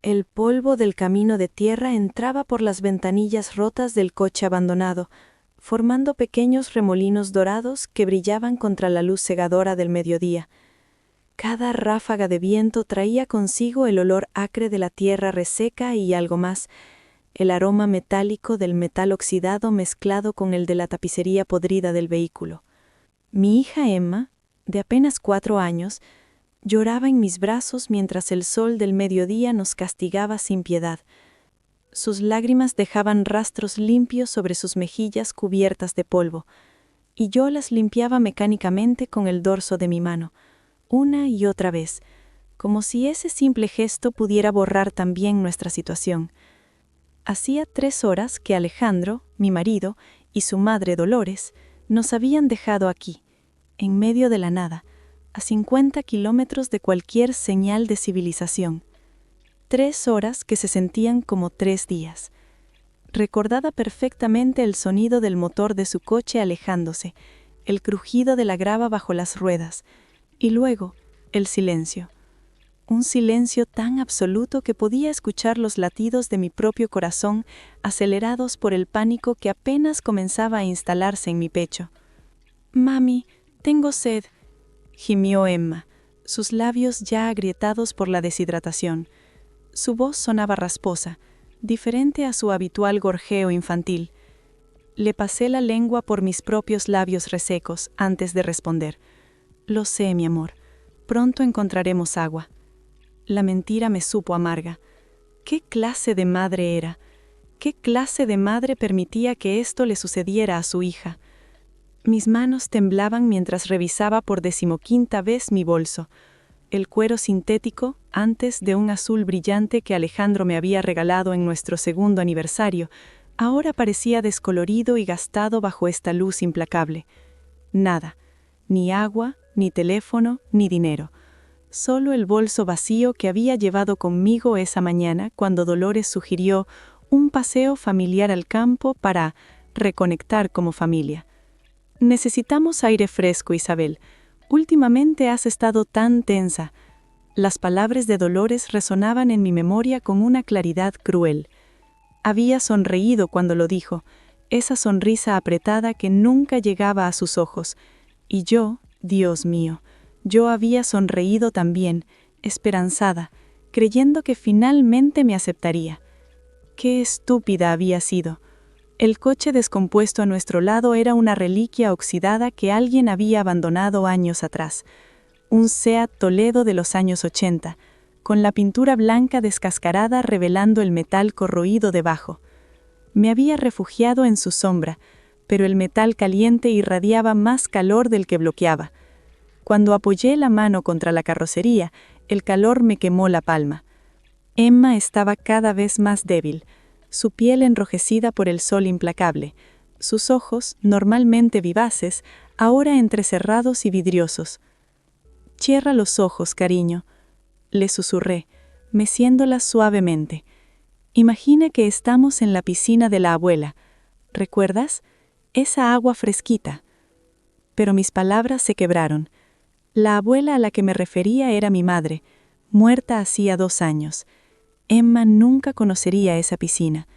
El polvo del camino de tierra entraba por las ventanillas rotas del coche abandonado, formando pequeños remolinos dorados que brillaban contra la luz cegadora del mediodía. Cada ráfaga de viento traía consigo el olor acre de la tierra reseca y algo más, el aroma metálico del metal oxidado mezclado con el de la tapicería podrida del vehículo. Mi hija Emma, de apenas 4 años, lloraba en mis brazos mientras el sol del mediodía nos castigaba sin piedad. Sus lágrimas dejaban rastros limpios sobre sus mejillas cubiertas de polvo, y yo las limpiaba mecánicamente con el dorso de mi mano, una y otra vez, como si ese simple gesto pudiera borrar también nuestra situación. Hacía 3 horas que Alejandro, mi marido, y su madre Dolores, nos habían dejado aquí, en medio de la nada, a 50 kilómetros de cualquier señal de civilización. 3 horas que se sentían como 3 días. Recordaba perfectamente el sonido del motor de su coche alejándose, el crujido de la grava bajo las ruedas, y luego el silencio. Un silencio tan absoluto que podía escuchar los latidos de mi propio corazón acelerados por el pánico que apenas comenzaba a instalarse en mi pecho. «Mami, tengo sed», gimió Emma, sus labios ya agrietados por la deshidratación. Su voz sonaba rasposa, diferente a su habitual gorjeo infantil. Le pasé la lengua por mis propios labios resecos antes de responder. «Lo sé, mi amor. Pronto encontraremos agua». La mentira me supo amarga. ¿Qué clase de madre era? ¿Qué clase de madre permitía que esto le sucediera a su hija? Mis manos temblaban mientras revisaba por 15ª vez mi bolso. El cuero sintético, antes de un azul brillante que Alejandro me había regalado en nuestro 2º aniversario, ahora parecía descolorido y gastado bajo esta luz implacable. Nada, ni agua, ni teléfono, ni dinero. Solo el bolso vacío que había llevado conmigo esa mañana cuando Dolores sugirió un paseo familiar al campo para reconectar como familia. «Necesitamos aire fresco, Isabel. Últimamente has estado tan tensa». Las palabras de Dolores resonaban en mi memoria con una claridad cruel. Había sonreído cuando lo dijo, esa sonrisa apretada que nunca llegaba a sus ojos. Y yo, Dios mío, yo había sonreído también, esperanzada, creyendo que finalmente me aceptaría. Qué estúpida había sido. El coche descompuesto a nuestro lado era una reliquia oxidada que alguien había abandonado años atrás. Un Seat Toledo de los años 80, con la pintura blanca descascarada revelando el metal corroído debajo. Me había refugiado en su sombra, pero el metal caliente irradiaba más calor del que bloqueaba. Cuando apoyé la mano contra la carrocería, el calor me quemó la palma. Emma estaba cada vez más débil, su piel enrojecida por el sol implacable, sus ojos, normalmente vivaces, ahora entrecerrados y vidriosos. «Cierra los ojos, cariño», le susurré, meciéndola suavemente. «Imagina que estamos en la piscina de la abuela. ¿Recuerdas? Esa agua fresquita». Pero mis palabras se quebraron. La abuela a la que me refería era mi madre, muerta hacía 2 años. Emma nunca conocería esa piscina,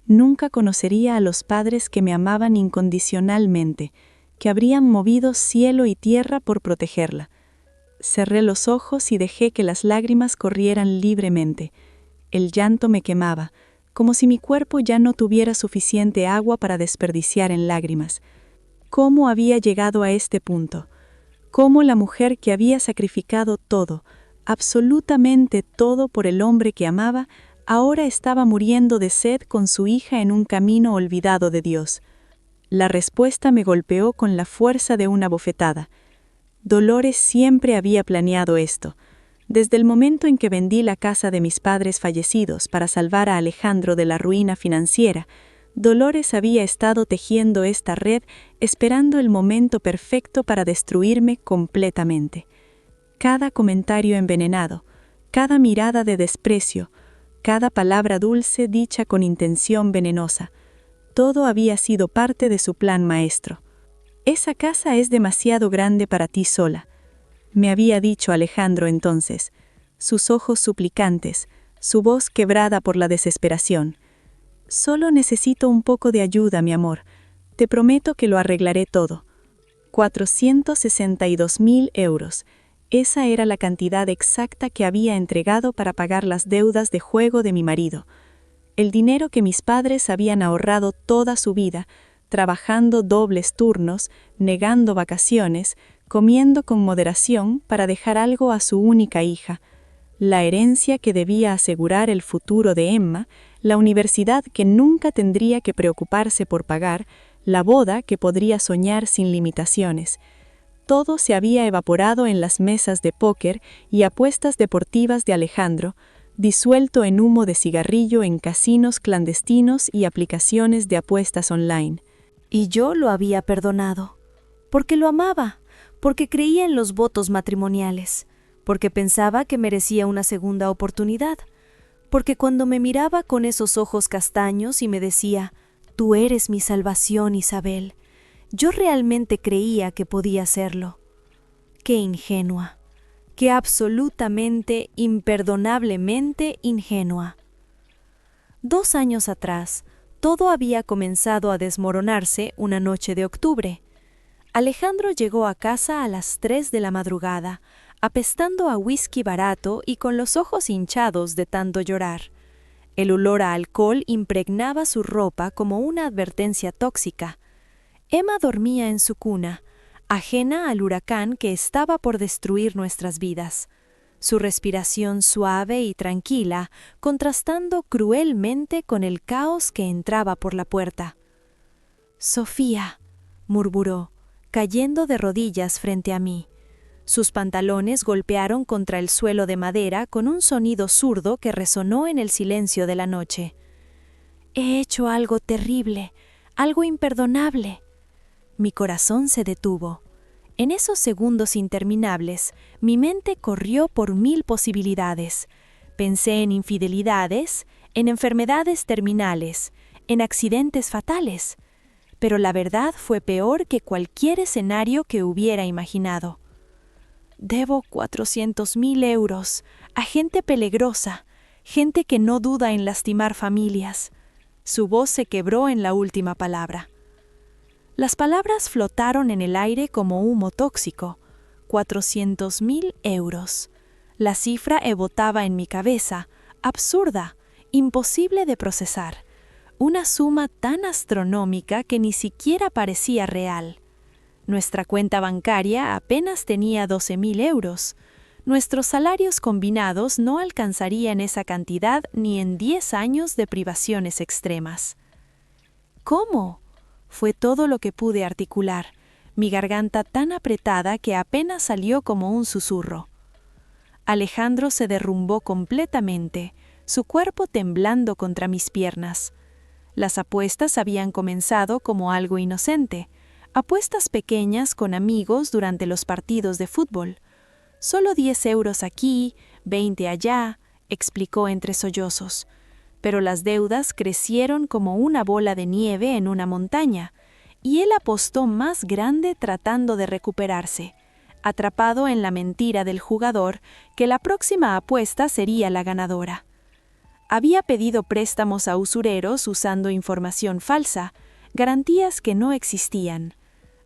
nunca conocería a los padres que me amaban incondicionalmente, que habrían movido cielo y tierra por protegerla. Cerré los ojos y dejé que las lágrimas corrieran libremente. El llanto me quemaba, como si mi cuerpo ya no tuviera suficiente agua para desperdiciar en lágrimas. ¿Cómo había llegado a este punto? ¿Cómo la mujer que había sacrificado todo, absolutamente todo por el hombre que amaba, ahora estaba muriendo de sed con su hija en un camino olvidado de Dios? La respuesta me golpeó con la fuerza de una bofetada. Dolores siempre había planeado esto. Desde el momento en que vendí la casa de mis padres fallecidos para salvar a Alejandro de la ruina financiera, Dolores había estado tejiendo esta red esperando el momento perfecto para destruirme completamente. Cada comentario envenenado, cada mirada de desprecio, cada palabra dulce dicha con intención venenosa, todo había sido parte de su plan maestro. «Esa casa es demasiado grande para ti sola», me había dicho Alejandro entonces, sus ojos suplicantes, su voz quebrada por la desesperación. «Solo necesito un poco de ayuda, mi amor. Te prometo que lo arreglaré todo». 462.000 euros. Esa era la cantidad exacta que había entregado para pagar las deudas de juego de mi marido. El dinero que mis padres habían ahorrado toda su vida, trabajando dobles turnos, negando vacaciones, comiendo con moderación para dejar algo a su única hija. La herencia que debía asegurar el futuro de Emma, la universidad que nunca tendría que preocuparse por pagar, la boda que podría soñar sin limitaciones. Todo se había evaporado en las mesas de póker y apuestas deportivas de Alejandro, disuelto en humo de cigarrillo en casinos clandestinos y aplicaciones de apuestas online. Y yo lo había perdonado, porque lo amaba, porque creía en los votos matrimoniales, porque pensaba que merecía una segunda oportunidad, porque cuando me miraba con esos ojos castaños y me decía, «Tú eres mi salvación, Isabel», yo realmente creía que podía serlo. Qué ingenua, qué absolutamente, imperdonablemente ingenua. 2 años atrás, todo había comenzado a desmoronarse una noche de octubre. Alejandro llegó a casa a las 3 de la madrugada, apestando a whisky barato y con los ojos hinchados de tanto llorar. El olor a alcohol impregnaba su ropa como una advertencia tóxica. Emma dormía en su cuna, ajena al huracán que estaba por destruir nuestras vidas. Su respiración suave y tranquila, contrastando cruelmente con el caos que entraba por la puerta. «Sofía», murmuró, cayendo de rodillas frente a mí. Sus pantalones golpearon contra el suelo de madera con un sonido zurdo que resonó en el silencio de la noche. «He hecho algo terrible, algo imperdonable». Mi corazón se detuvo. En esos segundos interminables, mi mente corrió por 1000 posibilidades. Pensé en infidelidades, en enfermedades terminales, en accidentes fatales. Pero la verdad fue peor que cualquier escenario que hubiera imaginado. «Debo 400.000 euros a gente peligrosa, gente que no duda en lastimar familias». Su voz se quebró en la última palabra. Las palabras flotaron en el aire como humo tóxico. 400.000 euros. La cifra evotaba en mi cabeza, absurda, imposible de procesar. Una suma tan astronómica que ni siquiera parecía real. Nuestra cuenta bancaria apenas tenía 12.000 euros. Nuestros salarios combinados no alcanzarían esa cantidad ni en 10 años de privaciones extremas. ¿Cómo? Fue todo lo que pude articular, mi garganta tan apretada que apenas salió como un susurro. Alejandro se derrumbó completamente, su cuerpo temblando contra mis piernas. Las apuestas habían comenzado como algo inocente, apuestas pequeñas con amigos durante los partidos de fútbol. «Solo 10 euros aquí, 20 allá», explicó entre sollozos. Pero las deudas crecieron como una bola de nieve en una montaña, y él apostó más grande tratando de recuperarse, atrapado en la mentira del jugador que la próxima apuesta sería la ganadora. Había pedido préstamos a usureros usando información falsa, garantías que no existían.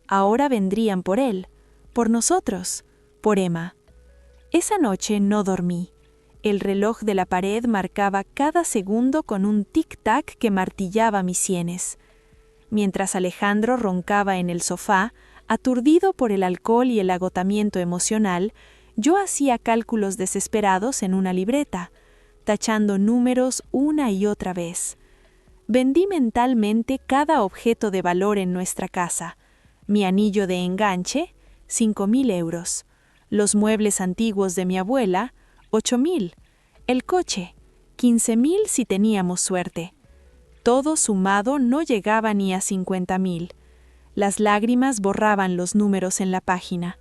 Ahora vendrían por él, por nosotros, por Emma. Esa noche no dormí. El reloj de la pared marcaba cada segundo con un tic-tac que martillaba mis sienes. Mientras Alejandro roncaba en el sofá, aturdido por el alcohol y el agotamiento emocional, yo hacía cálculos desesperados en una libreta, tachando números una y otra vez. Vendí mentalmente cada objeto de valor en nuestra casa. Mi anillo de enganche, 5.000 euros. Los muebles antiguos de mi abuela, 8.000. El coche, 15.000 si teníamos suerte. Todo sumado no llegaba ni a 50.000. Las lágrimas borraban los números en la página.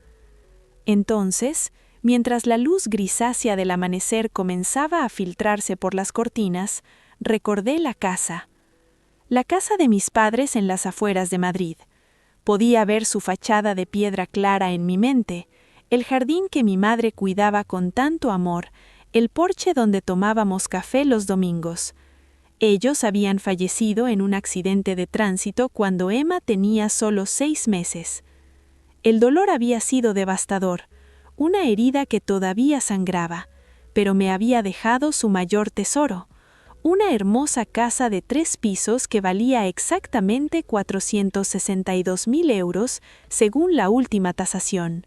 Entonces, mientras la luz grisácea del amanecer comenzaba a filtrarse por las cortinas, recordé la casa. La casa de mis padres en las afueras de Madrid. Podía ver su fachada de piedra clara en mi mente, el jardín que mi madre cuidaba con tanto amor, el porche donde tomábamos café los domingos. Ellos habían fallecido en un accidente de tránsito cuando Emma tenía solo 6 meses. El dolor había sido devastador, una herida que todavía sangraba, pero me había dejado su mayor tesoro, una hermosa casa de 3 pisos que valía exactamente 462.000 euros según la última tasación.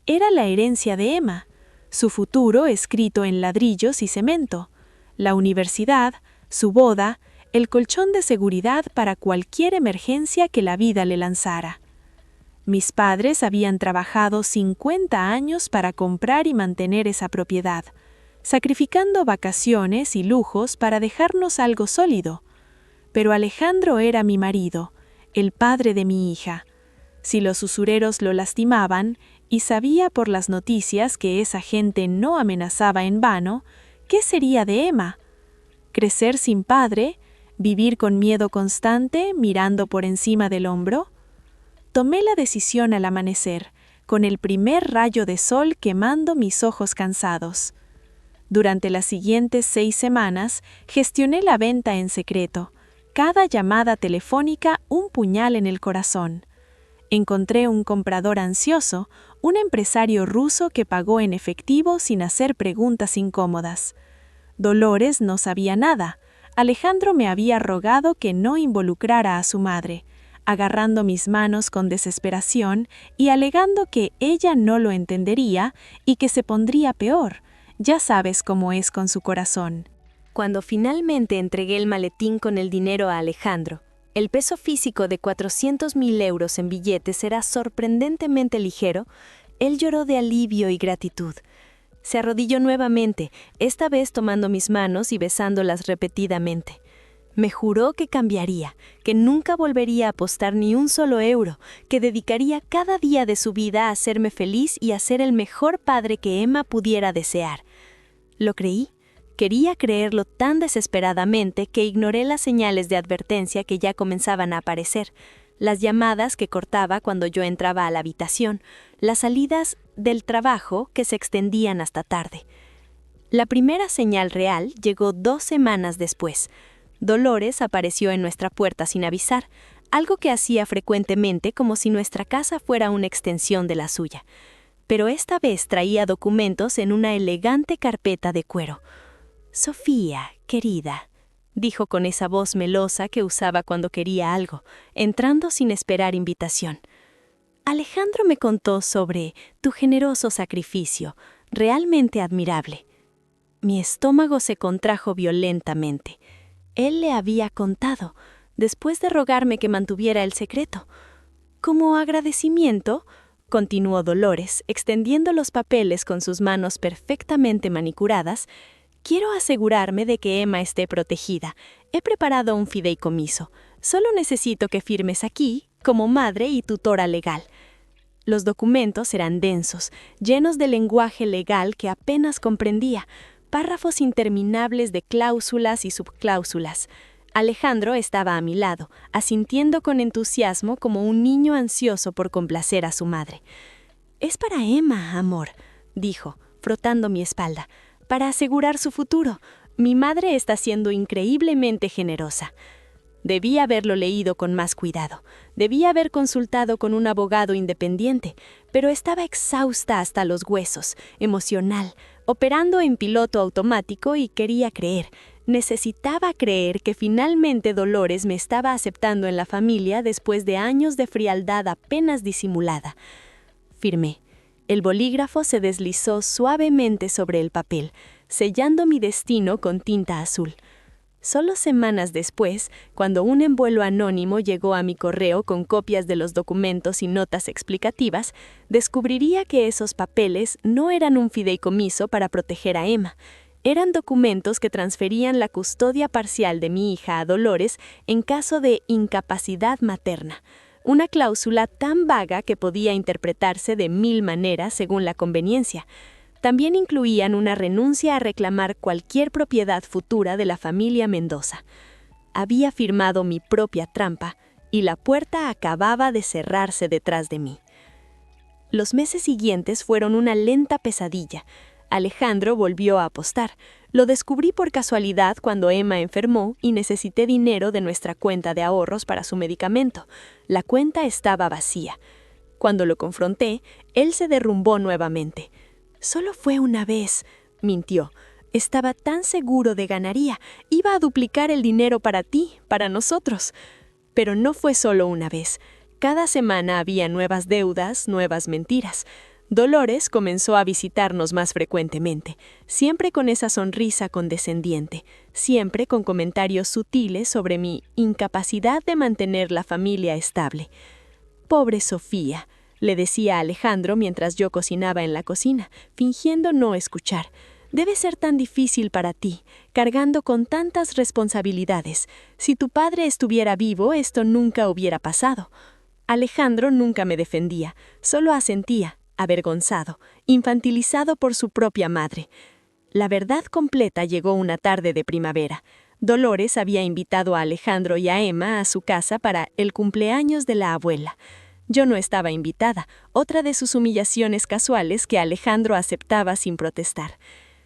Era la herencia de Emma, su futuro escrito en ladrillos y cemento, la universidad, su boda, el colchón de seguridad para cualquier emergencia que la vida le lanzara. Mis padres habían trabajado 50 años para comprar y mantener esa propiedad, sacrificando vacaciones y lujos para dejarnos algo sólido. Pero Alejandro era mi marido, el padre de mi hija. Si los usureros lo lastimaban, y sabía por las noticias que esa gente no amenazaba en vano, ¿qué sería de Emma? ¿Crecer sin padre? ¿Vivir con miedo constante, mirando por encima del hombro? Tomé la decisión al amanecer, con el primer rayo de sol quemando mis ojos cansados. Durante las siguientes 6 semanas, gestioné la venta en secreto, cada llamada telefónica un puñal en el corazón. Encontré un comprador ansioso, un empresario ruso que pagó en efectivo sin hacer preguntas incómodas. Dolores no sabía nada. Alejandro me había rogado que no involucrara a su madre, agarrando mis manos con desesperación y alegando que ella no lo entendería y que se pondría peor. Ya sabes cómo es con su corazón. Cuando finalmente entregué el maletín con el dinero a Alejandro, el peso físico de 400.000 euros en billetes era sorprendentemente ligero, él lloró de alivio y gratitud. Se arrodilló nuevamente, esta vez tomando mis manos y besándolas repetidamente. Me juró que cambiaría, que nunca volvería a apostar ni un solo euro, que dedicaría cada día de su vida a hacerme feliz y a ser el mejor padre que Emma pudiera desear. Lo creí. Quería creerlo tan desesperadamente que ignoré las señales de advertencia que ya comenzaban a aparecer, las llamadas que cortaba cuando yo entraba a la habitación, las salidas del trabajo que se extendían hasta tarde. La primera señal real llegó 2 semanas después. Dolores apareció en nuestra puerta sin avisar, algo que hacía frecuentemente como si nuestra casa fuera una extensión de la suya. Pero esta vez traía documentos en una elegante carpeta de cuero. «Sofía, querida», dijo con esa voz melosa que usaba cuando quería algo, entrando sin esperar invitación. «Alejandro me contó sobre tu generoso sacrificio, realmente admirable». Mi estómago se contrajo violentamente. Él le había contado, después de rogarme que mantuviera el secreto. Como agradecimiento, continuó Dolores, extendiendo los papeles con sus manos perfectamente manicuradas, quiero asegurarme de que Emma esté protegida. He preparado un fideicomiso. Solo necesito que firmes aquí, como madre y tutora legal. Los documentos eran densos, llenos de lenguaje legal que apenas comprendía, párrafos interminables de cláusulas y subcláusulas. Alejandro estaba a mi lado, asintiendo con entusiasmo como un niño ansioso por complacer a su madre. «Es para Emma, amor», dijo, frotando mi espalda, «para asegurar su futuro. Mi madre está siendo increíblemente generosa». Debí haberlo leído con más cuidado. Debí haber consultado con un abogado independiente, pero estaba exhausta hasta los huesos, emocional, operando en piloto automático y quería creer. Necesitaba creer que finalmente Dolores me estaba aceptando en la familia después de años de frialdad apenas disimulada. Firmé. El bolígrafo se deslizó suavemente sobre el papel, sellando mi destino con tinta azul. Solo semanas después, cuando un envuelo anónimo llegó a mi correo con copias de los documentos y notas explicativas, descubriría que esos papeles no eran un fideicomiso para proteger a Emma. Eran documentos que transferían la custodia parcial de mi hija a Dolores en caso de incapacidad materna. Una cláusula tan vaga que podía interpretarse de 1000 maneras según la conveniencia. También incluían una renuncia a reclamar cualquier propiedad futura de la familia Mendoza. Había firmado mi propia trampa y la puerta acababa de cerrarse detrás de mí. Los meses siguientes fueron una lenta pesadilla. Alejandro volvió a apostar. Lo descubrí por casualidad cuando Emma enfermó y necesité dinero de nuestra cuenta de ahorros para su medicamento. La cuenta estaba vacía. Cuando lo confronté, él se derrumbó nuevamente. «Solo fue una vez», mintió. «Estaba tan seguro de ganaría. Iba a duplicar el dinero para ti, para nosotros». Pero no fue solo una vez. Cada semana había nuevas deudas, nuevas mentiras. Dolores comenzó a visitarnos más frecuentemente, siempre con esa sonrisa condescendiente, siempre con comentarios sutiles sobre mi incapacidad de mantener la familia estable. «Pobre Sofía», le decía a Alejandro mientras yo cocinaba en la cocina, fingiendo no escuchar. «Debe ser tan difícil para ti, cargando con tantas responsabilidades. Si tu padre estuviera vivo, esto nunca hubiera pasado». Alejandro nunca me defendía, solo asentía, avergonzado, infantilizado por su propia madre. La verdad completa llegó una tarde de primavera. Dolores había invitado a Alejandro y a Emma a su casa para el cumpleaños de la abuela. Yo no estaba invitada, otra de sus humillaciones casuales que Alejandro aceptaba sin protestar.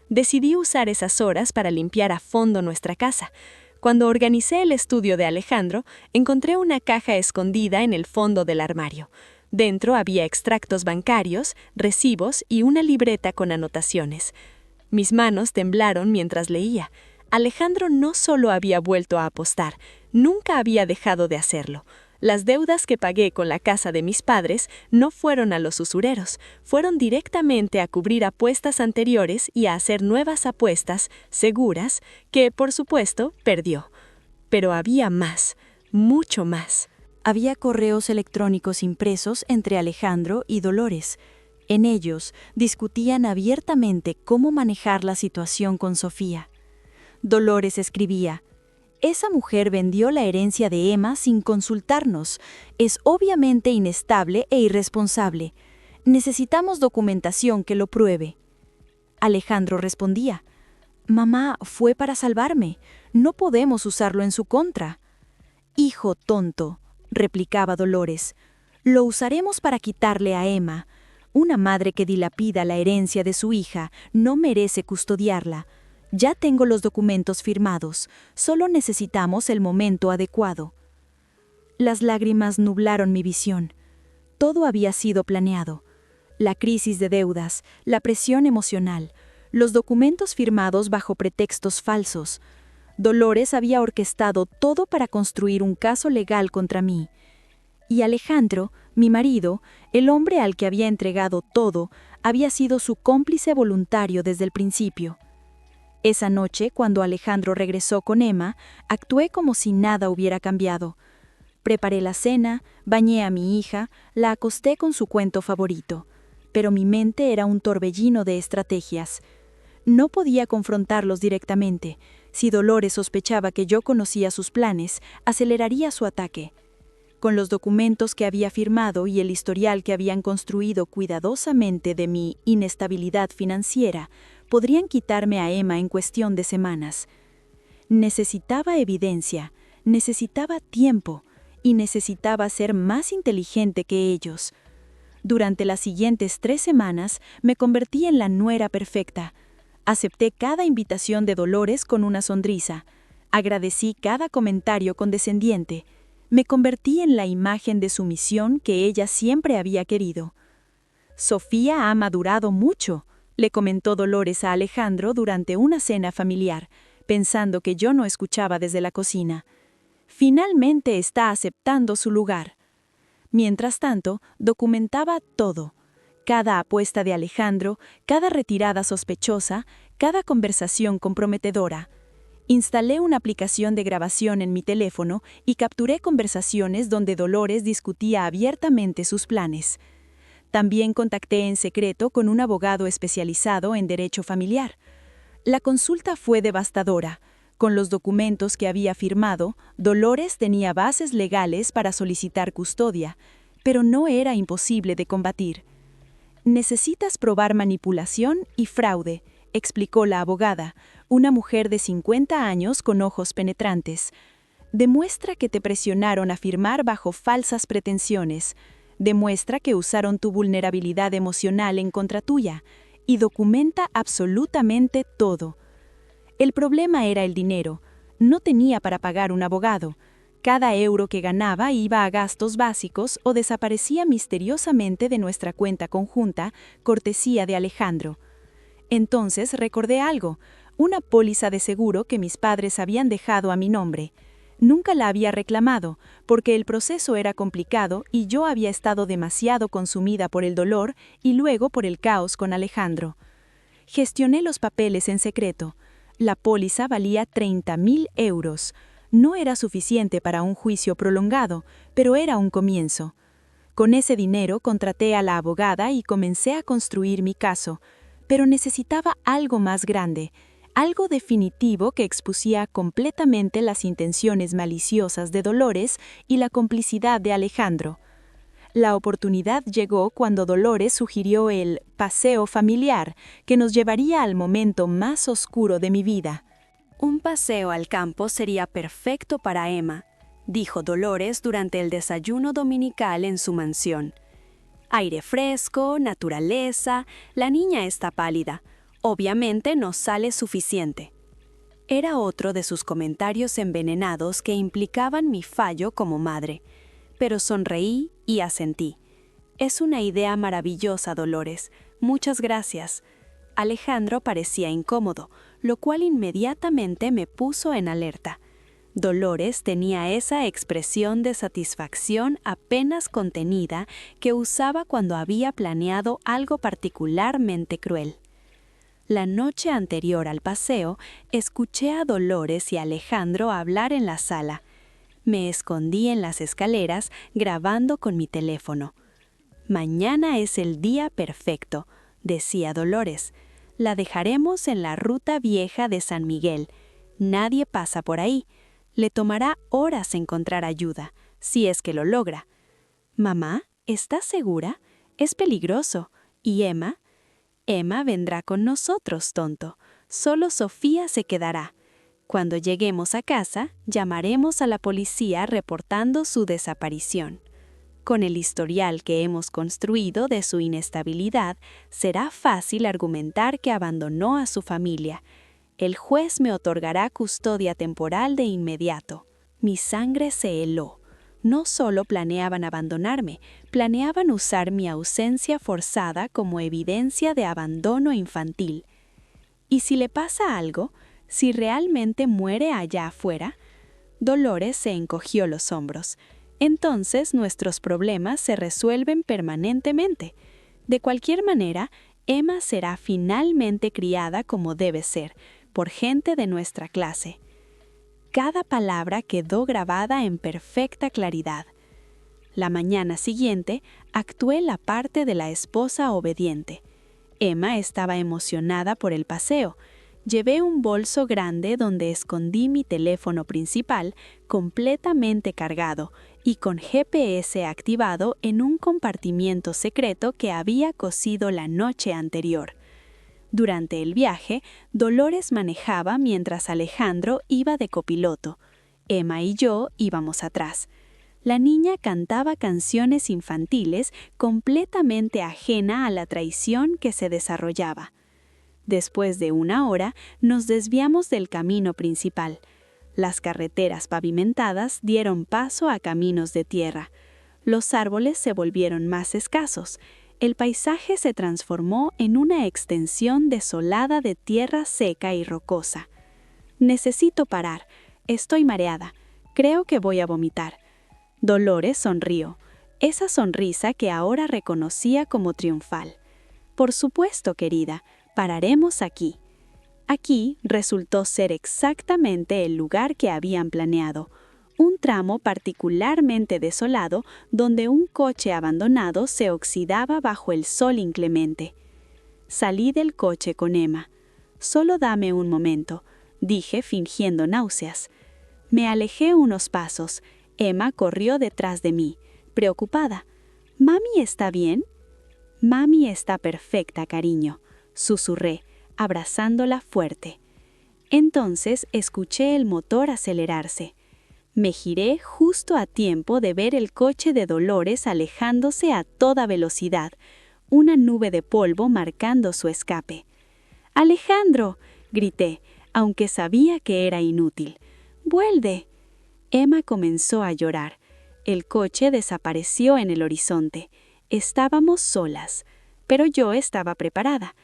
Decidí usar esas horas para limpiar a fondo nuestra casa. Cuando organicé el estudio de Alejandro, encontré una caja escondida en el fondo del armario. Dentro había extractos bancarios, recibos y una libreta con anotaciones. Mis manos temblaron mientras leía. Alejandro no solo había vuelto a apostar, nunca había dejado de hacerlo. Las deudas que pagué con la casa de mis padres no fueron a los usureros, fueron directamente a cubrir apuestas anteriores y a hacer nuevas apuestas seguras que, por supuesto, perdió. Pero había más, mucho más. Había correos electrónicos impresos entre Alejandro y Dolores. En ellos discutían abiertamente cómo manejar la situación con Sofía. Dolores escribía: «Esa mujer vendió la herencia de Emma sin consultarnos. Es obviamente inestable e irresponsable. Necesitamos documentación que lo pruebe». Alejandro respondía: «Mamá, fue para salvarme. No podemos usarlo en su contra». «Hijo tonto», replicaba Dolores, «lo usaremos para quitarle a Emma. Una madre que dilapida la herencia de su hija no merece custodiarla. Ya tengo los documentos firmados, solo necesitamos el momento adecuado». Las lágrimas nublaron mi visión. Todo había sido planeado. La crisis de deudas, la presión emocional, los documentos firmados bajo pretextos falsos. Dolores había orquestado todo para construir un caso legal contra mí. Y Alejandro, mi marido, el hombre al que había entregado todo, había sido su cómplice voluntario desde el principio. Esa noche, cuando Alejandro regresó con Emma, actué como si nada hubiera cambiado. Preparé la cena, bañé a mi hija, la acosté con su cuento favorito. Pero mi mente era un torbellino de estrategias. No podía confrontarlos directamente. Si Dolores sospechaba que yo conocía sus planes, aceleraría su ataque. Con los documentos que había firmado y el historial que habían construido cuidadosamente de mi inestabilidad financiera, podrían quitarme a Emma en cuestión de semanas. Necesitaba evidencia, necesitaba tiempo y necesitaba ser más inteligente que ellos. Durante las siguientes 3 semanas me convertí en la nuera perfecta. Acepté cada invitación de Dolores con una sonrisa. Agradecí cada comentario condescendiente. Me convertí en la imagen de sumisión que ella siempre había querido. «Sofía ha madurado mucho», le comentó Dolores a Alejandro durante una cena familiar, pensando que yo no escuchaba desde la cocina. «Finalmente está aceptando su lugar». Mientras tanto, documentaba todo. Cada apuesta de Alejandro, cada retirada sospechosa, cada conversación comprometedora. Instalé una aplicación de grabación en mi teléfono y capturé conversaciones donde Dolores discutía abiertamente sus planes. También contacté en secreto con un abogado especializado en derecho familiar. La consulta fue devastadora. Con los documentos que había firmado, Dolores tenía bases legales para solicitar custodia, pero no era imposible de combatir. «Necesitas probar manipulación y fraude», explicó la abogada, una mujer de 50 años con ojos penetrantes. «Demuestra que te presionaron a firmar bajo falsas pretensiones. Demuestra que usaron tu vulnerabilidad emocional en contra tuya. y documenta absolutamente todo. El problema era el dinero. No tenía para pagar un abogado. Cada euro que ganaba iba a gastos básicos o desaparecía misteriosamente de nuestra cuenta conjunta, cortesía de Alejandro. Entonces recordé algo, una póliza de seguro que mis padres habían dejado a mi nombre. Nunca la había reclamado, porque el proceso era complicado y yo había estado demasiado consumida por el dolor y luego por el caos con Alejandro. Gestioné los papeles en secreto. La póliza valía 30.000 euros. No era suficiente para un juicio prolongado, pero era un comienzo. Con ese dinero contraté a la abogada y comencé a construir mi caso, pero necesitaba algo más grande, algo definitivo que expusiera completamente las intenciones maliciosas de Dolores y la complicidad de Alejandro. La oportunidad llegó cuando Dolores sugirió el paseo familiar que nos llevaría al momento más oscuro de mi vida. Un paseo al campo sería perfecto para Emma, dijo Dolores durante el desayuno dominical en su mansión. Aire fresco, naturaleza, la niña está pálida. Obviamente no sale suficiente. Era otro de sus comentarios envenenados que implicaban mi fallo como madre. Pero sonreí y asentí. Es una idea maravillosa, Dolores. Muchas gracias. Alejandro parecía incómodo, lo cual inmediatamente me puso en alerta. Dolores tenía esa expresión de satisfacción apenas contenida que usaba cuando había planeado algo particularmente cruel. La noche anterior al paseo, escuché a Dolores y Alejandro hablar en la sala. Me escondí en las escaleras grabando con mi teléfono. «Mañana es el día perfecto», decía Dolores. «La dejaremos en la ruta vieja de San Miguel. Nadie pasa por ahí. Le tomará horas encontrar ayuda, si es que lo logra. Mamá, ¿estás segura? Es peligroso. ¿Y Emma? Emma vendrá con nosotros, tonto. Solo Sofía se quedará. Cuando lleguemos a casa, llamaremos a la policía reportando su desaparición. Con el historial que hemos construido de su inestabilidad, será fácil argumentar que abandonó a su familia. El juez me otorgará custodia temporal de inmediato. Mi sangre se heló. No solo planeaban abandonarme, planeaban usar mi ausencia forzada como evidencia de abandono infantil. ¿Y si le pasa algo? ¿Si realmente muere allá afuera? Dolores se encogió los hombros. Entonces nuestros problemas se resuelven permanentemente. De cualquier manera, Emma será finalmente criada como debe ser, por gente de nuestra clase. Cada palabra quedó grabada en perfecta claridad. La mañana siguiente, actué la parte de la esposa obediente. Emma estaba emocionada por el paseo. Llevé un bolso grande donde escondí mi teléfono principal, completamente cargado, y con GPS activado en un compartimiento secreto que había cosido la noche anterior. Durante el viaje, Dolores manejaba mientras Alejandro iba de copiloto. Emma y yo íbamos atrás. La niña cantaba canciones infantiles completamente ajena a la traición que se desarrollaba. Después de una hora, nos desviamos del camino principal. Las carreteras pavimentadas dieron paso a caminos de tierra. Los árboles se volvieron más escasos. El paisaje se transformó en una extensión desolada de tierra seca y rocosa. Necesito parar. Estoy mareada. Creo que voy a vomitar. Dolores sonrió. Esa sonrisa que ahora reconocía como triunfal. Por supuesto, querida, pararemos aquí. Aquí resultó ser exactamente el lugar que habían planeado. Un tramo particularmente desolado donde un coche abandonado se oxidaba bajo el sol inclemente. Salí del coche con Emma. «Solo dame un momento», dije fingiendo náuseas. Me alejé unos pasos. Emma corrió detrás de mí, preocupada. «¿Mami está bien?» «Mami está perfecta, cariño», susurré, abrazándola fuerte. Entonces escuché el motor acelerarse. Me giré justo a tiempo de ver el coche de Dolores alejándose a toda velocidad. una nube de polvo marcando su escape. «¡Alejandro!», grité, aunque sabía que era inútil. «¡Vuelve!». Emma comenzó a llorar. El coche desapareció en el horizonte. Estábamos solas, pero yo estaba preparada.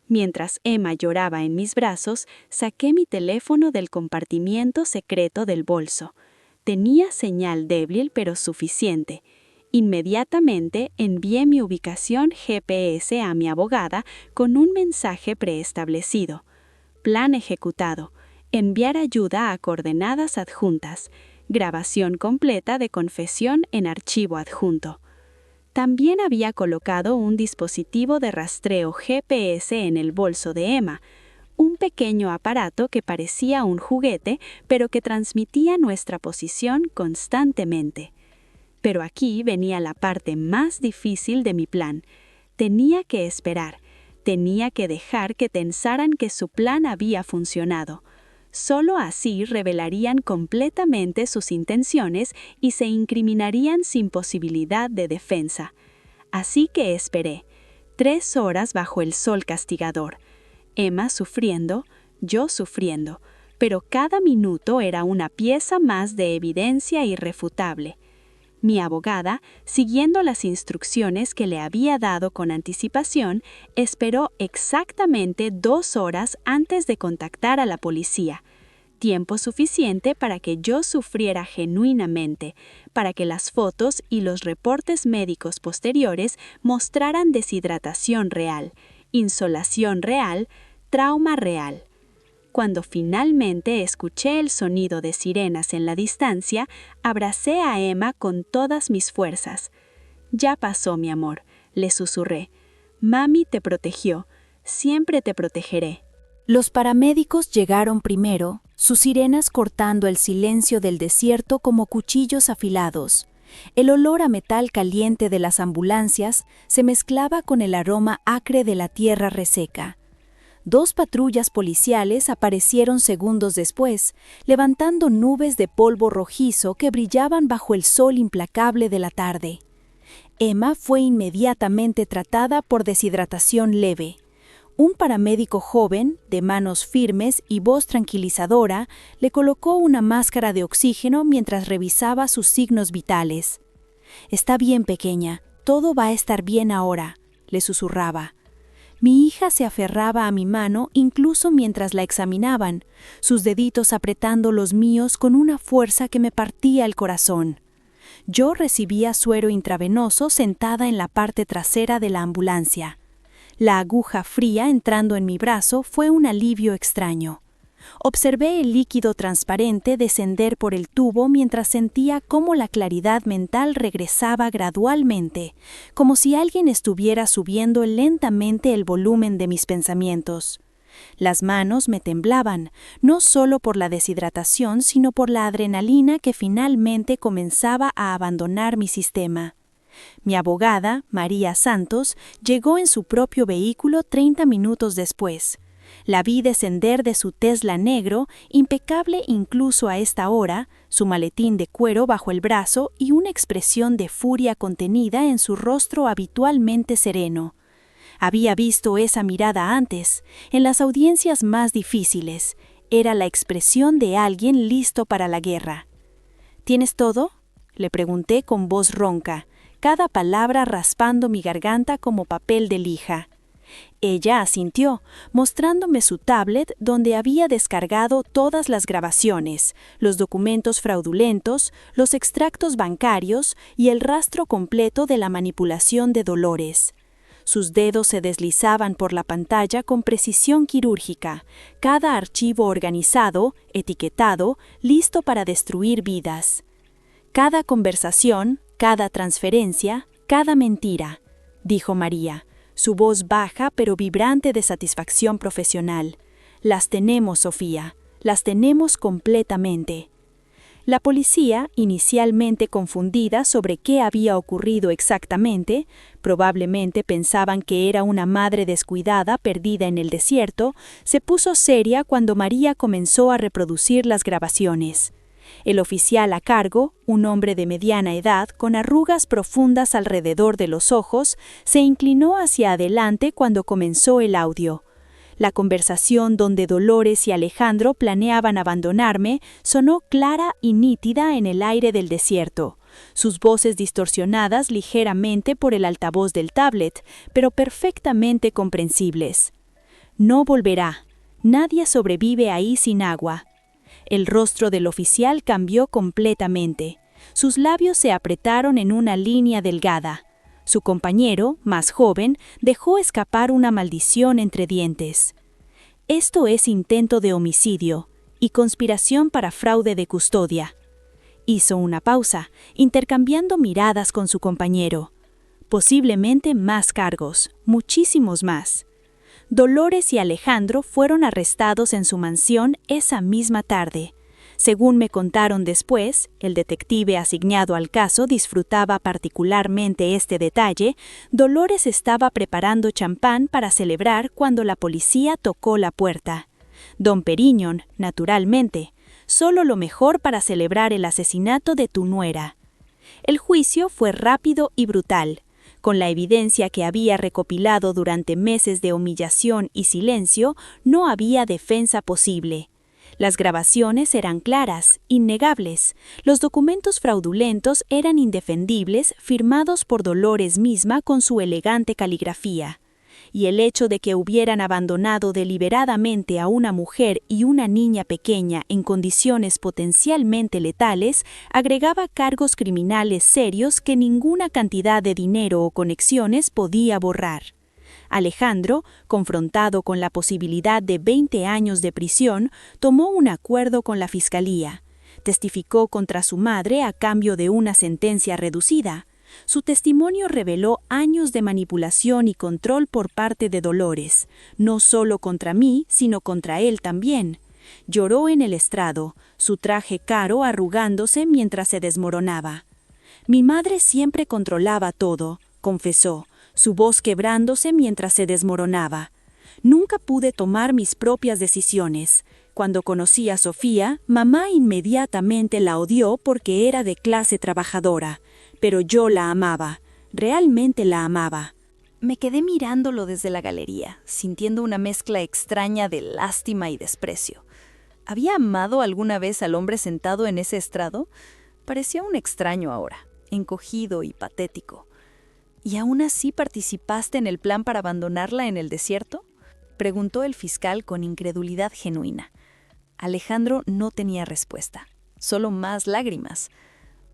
Mientras Emma lloraba en mis brazos, saqué mi teléfono del compartimiento secreto del bolso. Tenía señal débil pero suficiente. Inmediatamente envié mi ubicación GPS a mi abogada con un mensaje preestablecido. Plan ejecutado. Enviar ayuda a coordenadas adjuntas. Grabación completa de confesión en archivo adjunto. También había colocado un dispositivo de rastreo GPS en el bolso de Emma, un pequeño aparato que parecía un juguete, pero que transmitía nuestra posición constantemente. Pero aquí venía la parte más difícil de mi plan. Tenía que esperar. Tenía que dejar que pensaran que su plan había funcionado. Solo así revelarían completamente sus intenciones y se incriminarían sin posibilidad de defensa. Así que esperé. 3 horas bajo el sol castigador. Emma sufriendo, yo sufriendo, pero cada minuto era una pieza más de evidencia irrefutable. Mi abogada, siguiendo las instrucciones que le había dado con anticipación, esperó exactamente 2 horas antes de contactar a la policía. Tiempo suficiente para que yo sufriera genuinamente, para que las fotos y los reportes médicos posteriores mostraran deshidratación real, insolación real, trauma real. Cuando finalmente escuché el sonido de sirenas en la distancia, abracé a Emma con todas mis fuerzas. «Ya pasó, mi amor», le susurré. «Mami te protegió. Siempre te protegeré». Los paramédicos llegaron primero, sus sirenas cortando el silencio del desierto como cuchillos afilados. El olor a metal caliente de las ambulancias se mezclaba con el aroma acre de la tierra reseca. 2 patrullas policiales aparecieron segundos después, levantando nubes de polvo rojizo que brillaban bajo el sol implacable de la tarde. Emma fue inmediatamente tratada por deshidratación leve. Un paramédico joven, de manos firmes y voz tranquilizadora, le colocó una máscara de oxígeno mientras revisaba sus signos vitales. «Está bien, pequeña, todo va a estar bien ahora», le susurraba. Mi hija se aferraba a mi mano incluso mientras la examinaban, sus deditos apretando los míos con una fuerza que me partía el corazón. Yo recibía suero intravenoso sentada en la parte trasera de la ambulancia. La aguja fría entrando en mi brazo fue un alivio extraño. Observé el líquido transparente descender por el tubo mientras sentía cómo la claridad mental regresaba gradualmente, como si alguien estuviera subiendo lentamente el volumen de mis pensamientos. Las manos me temblaban, no solo por la deshidratación, sino por la adrenalina que finalmente comenzaba a abandonar mi sistema. Mi abogada, María Santos, llegó en su propio vehículo 30 minutos después. La vi descender de su Tesla negro, impecable incluso a esta hora, su maletín de cuero bajo el brazo y una expresión de furia contenida en su rostro habitualmente sereno. Había visto esa mirada antes, en las audiencias más difíciles. Era la expresión de alguien listo para la guerra. ¿Tienes todo?, le pregunté con voz ronca, cada palabra raspando mi garganta como papel de lija. Ella asintió, mostrándome su tablet donde había descargado todas las grabaciones, los documentos fraudulentos, los extractos bancarios y el rastro completo de la manipulación de Dolores. Sus dedos se deslizaban por la pantalla con precisión quirúrgica, cada archivo organizado, etiquetado, listo para destruir vidas. Cada conversación, cada transferencia, cada mentira, dijo María, su voz baja pero vibrante de satisfacción profesional. Las tenemos, Sofía, las tenemos completamente. La policía, inicialmente confundida sobre qué había ocurrido exactamente, probablemente pensaban que era una madre descuidada perdida en el desierto, se puso seria cuando María comenzó a reproducir las grabaciones. El oficial a cargo, un hombre de mediana edad con arrugas profundas alrededor de los ojos, se inclinó hacia adelante cuando comenzó el audio. La conversación donde Dolores y Alejandro planeaban abandonarme sonó clara y nítida en el aire del desierto, sus voces distorsionadas ligeramente por el altavoz del tablet, pero perfectamente comprensibles. No volverá. Nadie sobrevive ahí sin agua. El rostro del oficial cambió completamente. Sus labios se apretaron en una línea delgada. Su compañero, más joven, dejó escapar una maldición entre dientes. Esto es intento de homicidio y conspiración para fraude de custodia. Hizo una pausa, intercambiando miradas con su compañero. Posiblemente más cargos, muchísimos más. Dolores y Alejandro fueron arrestados en su mansión esa misma tarde. Según me contaron después, el detective asignado al caso disfrutaba particularmente este detalle. Dolores estaba preparando champán para celebrar cuando la policía tocó la puerta. Don Periñón, naturalmente, solo lo mejor para celebrar el asesinato de tu nuera. El juicio fue rápido y brutal. Con la evidencia que había recopilado durante meses de humillación y silencio, no había defensa posible. Las grabaciones eran claras, innegables. Los documentos fraudulentos eran indefendibles, firmados por Dolores misma con su elegante caligrafía. Y el hecho de que hubieran abandonado deliberadamente a una mujer y una niña pequeña en condiciones potencialmente letales agregaba cargos criminales serios que ninguna cantidad de dinero o conexiones podía borrar. Alejandro, confrontado con la posibilidad de 20 años de prisión, tomó un acuerdo con la fiscalía. Testificó contra su madre a cambio de una sentencia reducida. Su testimonio reveló años de manipulación y control por parte de Dolores, no solo contra mí, sino contra él también. Lloró en el estrado, su traje caro arrugándose mientras se desmoronaba. Mi madre siempre controlaba todo, confesó, su voz quebrándose mientras se desmoronaba. Nunca pude tomar mis propias decisiones. Cuando conocí a Sofía, mamá inmediatamente la odió porque era de clase trabajadora. Pero yo la amaba, realmente la amaba. Me quedé mirándolo desde la galería, sintiendo una mezcla extraña de lástima y desprecio. ¿Había amado alguna vez al hombre sentado en ese estrado? Parecía un extraño ahora, encogido y patético. ¿Y aún así participaste en el plan para abandonarla en el desierto?, preguntó el fiscal con incredulidad genuina. Alejandro no tenía respuesta, solo más lágrimas.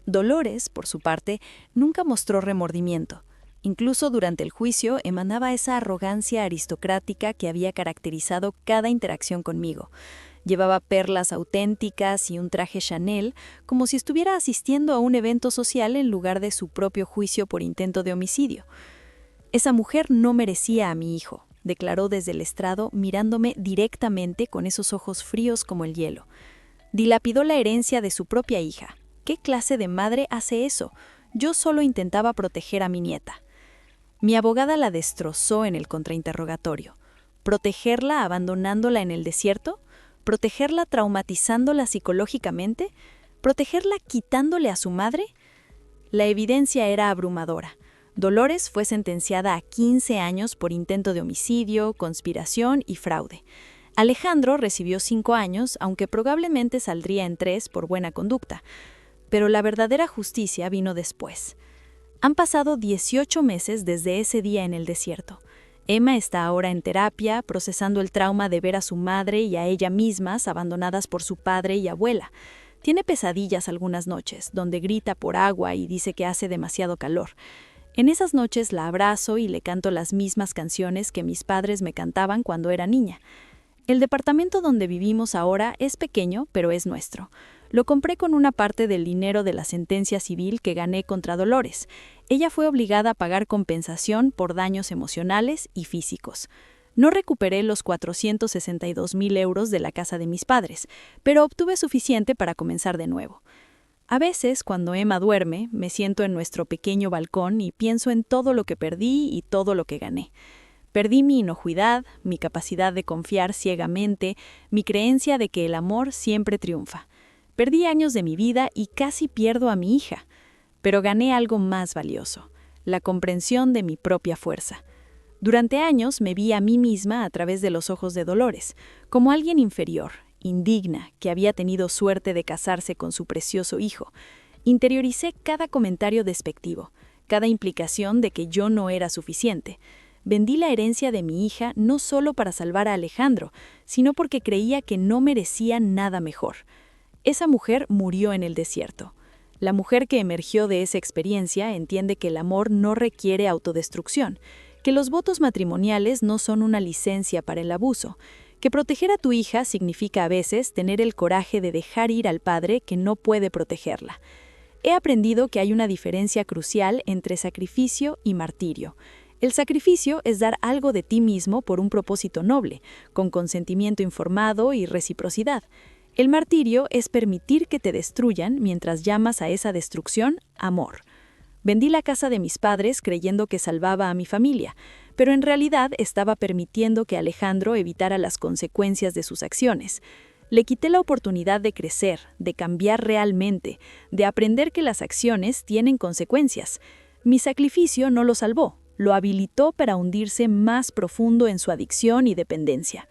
Dolores, por su parte, nunca mostró remordimiento. Incluso durante el juicio emanaba esa arrogancia aristocrática que había caracterizado cada interacción conmigo. Llevaba perlas auténticas y un traje Chanel, como si estuviera asistiendo a un evento social en lugar de su propio juicio por intento de homicidio. Esa mujer no merecía a mi hijo, declaró desde el estrado mirándome directamente con esos ojos fríos como el hielo. Dilapidó la herencia de su propia hija. ¿Qué clase de madre hace eso? Yo solo intentaba proteger a mi nieta. Mi abogada la destrozó en el contrainterrogatorio. ¿Protegerla abandonándola en el desierto? ¿Protegerla traumatizándola psicológicamente? ¿Protegerla quitándole a su madre? La evidencia era abrumadora. Dolores fue sentenciada a 15 años por intento de homicidio, conspiración y fraude. Alejandro recibió 5 años, aunque probablemente saldría en 3 por buena conducta. Pero la verdadera justicia vino después. Han pasado 18 meses desde ese día en el desierto. Emma está ahora en terapia, procesando el trauma de ver a su madre y a ella mismas abandonadas por su padre y abuela. Tiene pesadillas algunas noches, donde grita por agua y dice que hace demasiado calor. En esas noches la abrazo y le canto las mismas canciones que mis padres me cantaban cuando era niña. El departamento donde vivimos ahora es pequeño, pero es nuestro. Lo compré con una parte del dinero de la sentencia civil que gané contra Dolores. Ella fue obligada a pagar compensación por daños emocionales y físicos. No recuperé los 462,000 euros de la casa de mis padres, pero obtuve suficiente para comenzar de nuevo. A veces, cuando Emma duerme, me siento en nuestro pequeño balcón y pienso en todo lo que perdí y todo lo que gané. Perdí mi inocuidad, mi capacidad de confiar ciegamente, mi creencia de que el amor siempre triunfa. Perdí años de mi vida y casi pierdo a mi hija, pero gané algo más valioso, la comprensión de mi propia fuerza. Durante años me vi a mí misma a través de los ojos de Dolores, como alguien inferior, indigna, que había tenido suerte de casarse con su precioso hijo. Interioricé cada comentario despectivo, cada implicación de que yo no era suficiente. Vendí la herencia de mi hija no solo para salvar a Alejandro, sino porque creía que no merecía nada mejor. Esa mujer murió en el desierto. La mujer que emergió de esa experiencia entiende que el amor no requiere autodestrucción, que los votos matrimoniales no son una licencia para el abuso, que proteger a tu hija significa a veces tener el coraje de dejar ir al padre que no puede protegerla. He aprendido que hay una diferencia crucial entre sacrificio y martirio. El sacrificio es dar algo de ti mismo por un propósito noble, con consentimiento informado y reciprocidad. El martirio es permitir que te destruyan mientras llamas a esa destrucción amor. Vendí la casa de mis padres creyendo que salvaba a mi familia, pero en realidad estaba permitiendo que Alejandro evitara las consecuencias de sus acciones. Le quité la oportunidad de crecer, de cambiar realmente, de aprender que las acciones tienen consecuencias. Mi sacrificio no lo salvó, lo habilitó para hundirse más profundo en su adicción y dependencia.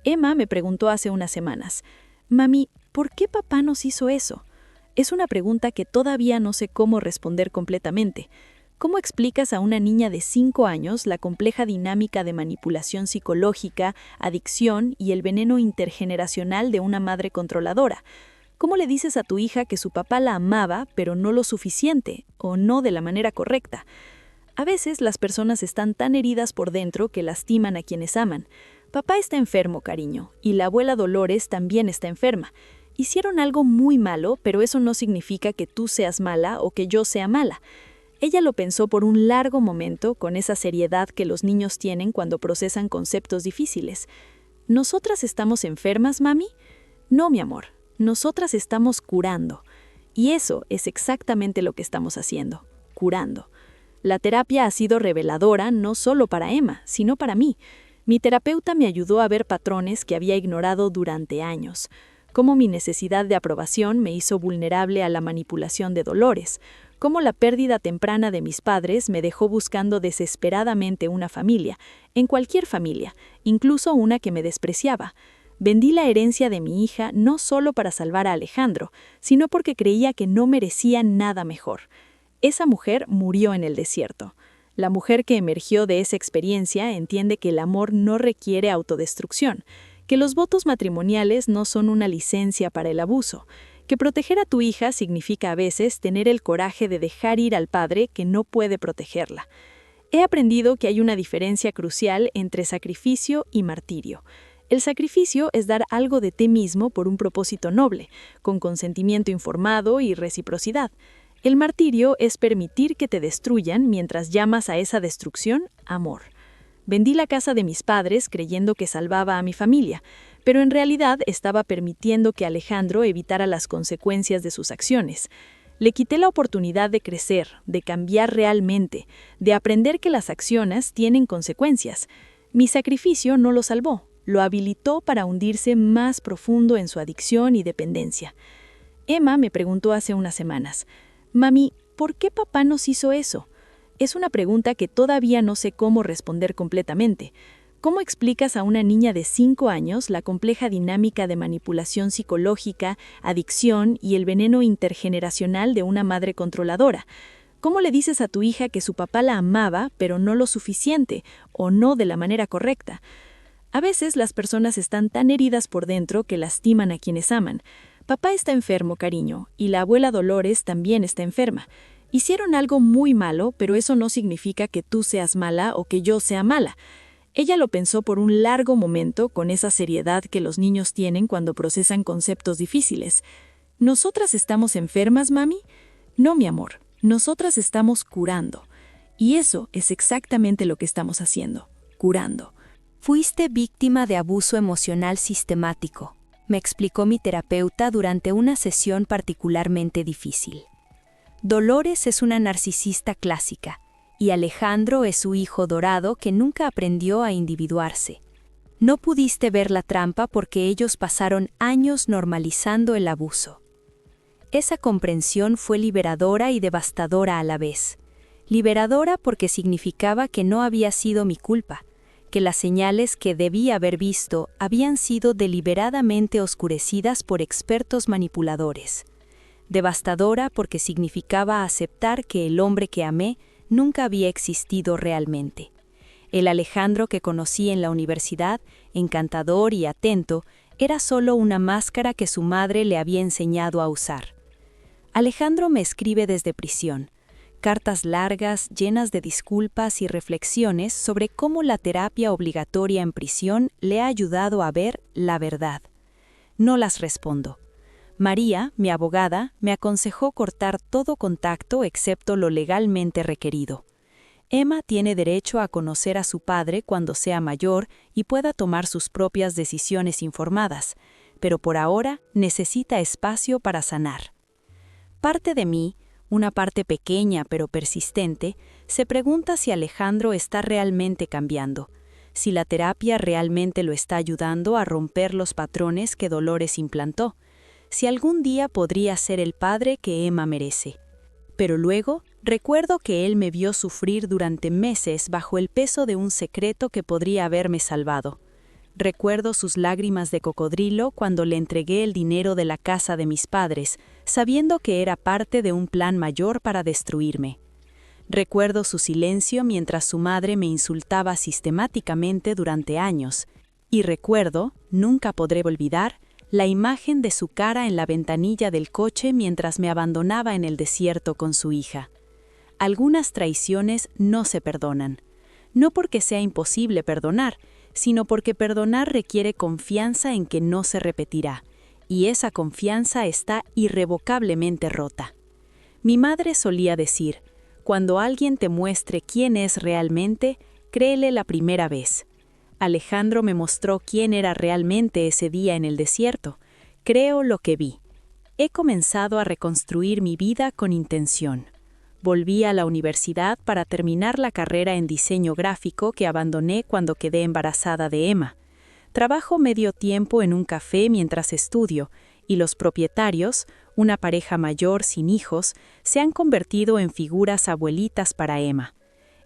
Emma me preguntó hace unas semanas, «Mami, ¿por qué papá nos hizo eso?» Es una pregunta que todavía no sé cómo responder completamente. ¿Cómo explicas a una niña de 5 años la compleja dinámica de manipulación psicológica, adicción y el veneno intergeneracional de una madre controladora? ¿Cómo le dices a tu hija que su papá la amaba, pero no lo suficiente, o no de la manera correcta? A veces las personas están tan heridas por dentro que lastiman a quienes aman. Papá está enfermo, cariño, y la abuela Dolores también está enferma. Hicieron algo muy malo, pero eso no significa que tú seas mala o que yo sea mala. Ella lo pensó por un largo momento, con esa seriedad que los niños tienen cuando procesan conceptos difíciles. ¿Nosotras estamos enfermas, mami? No, mi amor, nosotras estamos curando. Y eso es exactamente lo que estamos haciendo, curando. La terapia ha sido reveladora no solo para Emma, sino para mí. Mi terapeuta me ayudó a ver patrones que había ignorado durante años. Cómo mi necesidad de aprobación me hizo vulnerable a la manipulación de Dolores, cómo la pérdida temprana de mis padres me dejó buscando desesperadamente una familia, en cualquier familia, incluso una que me despreciaba. Vendí la herencia de mi hija no solo para salvar a Alejandro, sino porque creía que no merecía nada mejor. Esa mujer murió en el desierto. La mujer que emergió de esa experiencia entiende que el amor no requiere autodestrucción, que los votos matrimoniales no son una licencia para el abuso, que proteger a tu hija significa a veces tener el coraje de dejar ir al padre que no puede protegerla. He aprendido que hay una diferencia crucial entre sacrificio y martirio. El sacrificio es dar algo de ti mismo por un propósito noble, con consentimiento informado y reciprocidad. El martirio es permitir que te destruyan mientras llamas a esa destrucción amor. Vendí la casa de mis padres creyendo que salvaba a mi familia, pero en realidad estaba permitiendo que Alejandro evitara las consecuencias de sus acciones. Le quité la oportunidad de crecer, de cambiar realmente, de aprender que las acciones tienen consecuencias. Mi sacrificio no lo salvó, lo habilitó para hundirse más profundo en su adicción y dependencia. Emma me preguntó hace unas semanas, «Mami, ¿por qué papá nos hizo eso?» Es una pregunta que todavía no sé cómo responder completamente. ¿Cómo explicas a una niña de 5 años la compleja dinámica de manipulación psicológica, adicción y el veneno intergeneracional de una madre controladora? ¿Cómo le dices a tu hija que su papá la amaba, pero no lo suficiente, o no de la manera correcta? A veces las personas están tan heridas por dentro que lastiman a quienes aman. Papá está enfermo, cariño, y la abuela Dolores también está enferma. Hicieron algo muy malo, pero eso no significa que tú seas mala o que yo sea mala. Ella lo pensó por un largo momento con esa seriedad que los niños tienen cuando procesan conceptos difíciles. ¿Nosotras estamos enfermas, mami? No, mi amor, nosotras estamos curando. Y eso es exactamente lo que estamos haciendo, curando. Fuiste víctima de abuso emocional sistemático, me explicó mi terapeuta durante una sesión particularmente difícil. Dolores es una narcisista clásica, y Alejandro es su hijo dorado que nunca aprendió a individuarse. No pudiste ver la trampa porque ellos pasaron años normalizando el abuso. Esa comprensión fue liberadora y devastadora a la vez. Liberadora porque significaba que no había sido mi culpa, que las señales que debía haber visto habían sido deliberadamente oscurecidas por expertos manipuladores. Devastadora porque significaba aceptar que el hombre que amé nunca había existido realmente. El Alejandro que conocí en la universidad, encantador y atento, era solo una máscara que su madre le había enseñado a usar. Alejandro me escribe desde prisión, cartas largas llenas de disculpas y reflexiones sobre cómo la terapia obligatoria en prisión le ha ayudado a ver la verdad. No las respondo. María, mi abogada, me aconsejó cortar todo contacto excepto lo legalmente requerido. Emma tiene derecho a conocer a su padre cuando sea mayor y pueda tomar sus propias decisiones informadas, pero por ahora necesita espacio para sanar. Parte de mí, una parte pequeña pero persistente, se pregunta si Alejandro está realmente cambiando, si la terapia realmente lo está ayudando a romper los patrones que Dolores implantó, si algún día podría ser el padre que Emma merece. Pero luego, recuerdo que él me vio sufrir durante meses bajo el peso de un secreto que podría haberme salvado. Recuerdo sus lágrimas de cocodrilo cuando le entregué el dinero de la casa de mis padres, sabiendo que era parte de un plan mayor para destruirme. Recuerdo su silencio mientras su madre me insultaba sistemáticamente durante años. Y recuerdo, nunca podré olvidar, la imagen de su cara en la ventanilla del coche mientras me abandonaba en el desierto con su hija. Algunas traiciones no se perdonan. No porque sea imposible perdonar, sino porque perdonar requiere confianza en que no se repetirá, y esa confianza está irrevocablemente rota. Mi madre solía decir, cuando alguien te muestre quién es realmente, créele la primera vez. Alejandro me mostró quién era realmente ese día en el desierto. Creo lo que vi. He comenzado a reconstruir mi vida con intención. Volví a la universidad para terminar la carrera en diseño gráfico que abandoné cuando quedé embarazada de Emma. Trabajo medio tiempo en un café mientras estudio, y los propietarios, una pareja mayor sin hijos, se han convertido en figuras abuelitas para Emma.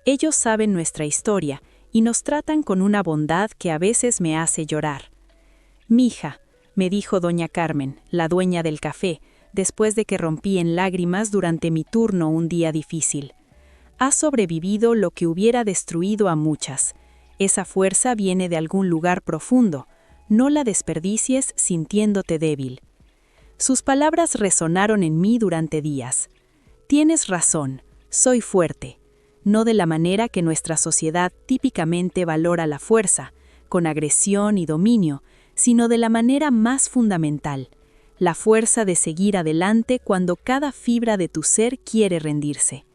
Ellos saben nuestra historia y nos tratan con una bondad que a veces me hace llorar. «Mija», me dijo doña Carmen, la dueña del café, después de que rompí en lágrimas durante mi turno un día difícil. «Has sobrevivido lo que hubiera destruido a muchas. Esa fuerza viene de algún lugar profundo. No la desperdicies sintiéndote débil». Sus palabras resonaron en mí durante días. «Tienes razón, soy fuerte». No de la manera que nuestra sociedad típicamente valora la fuerza, con agresión y dominio, sino de la manera más fundamental, la fuerza de seguir adelante cuando cada fibra de tu ser quiere rendirse.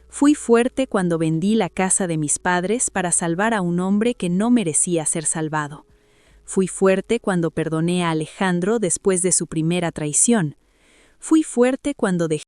Fui fuerte cuando vendí la casa de mis padres para salvar a un hombre que no merecía ser salvado. Fui fuerte cuando perdoné a Alejandro después de su primera traición. Fui fuerte cuando dejé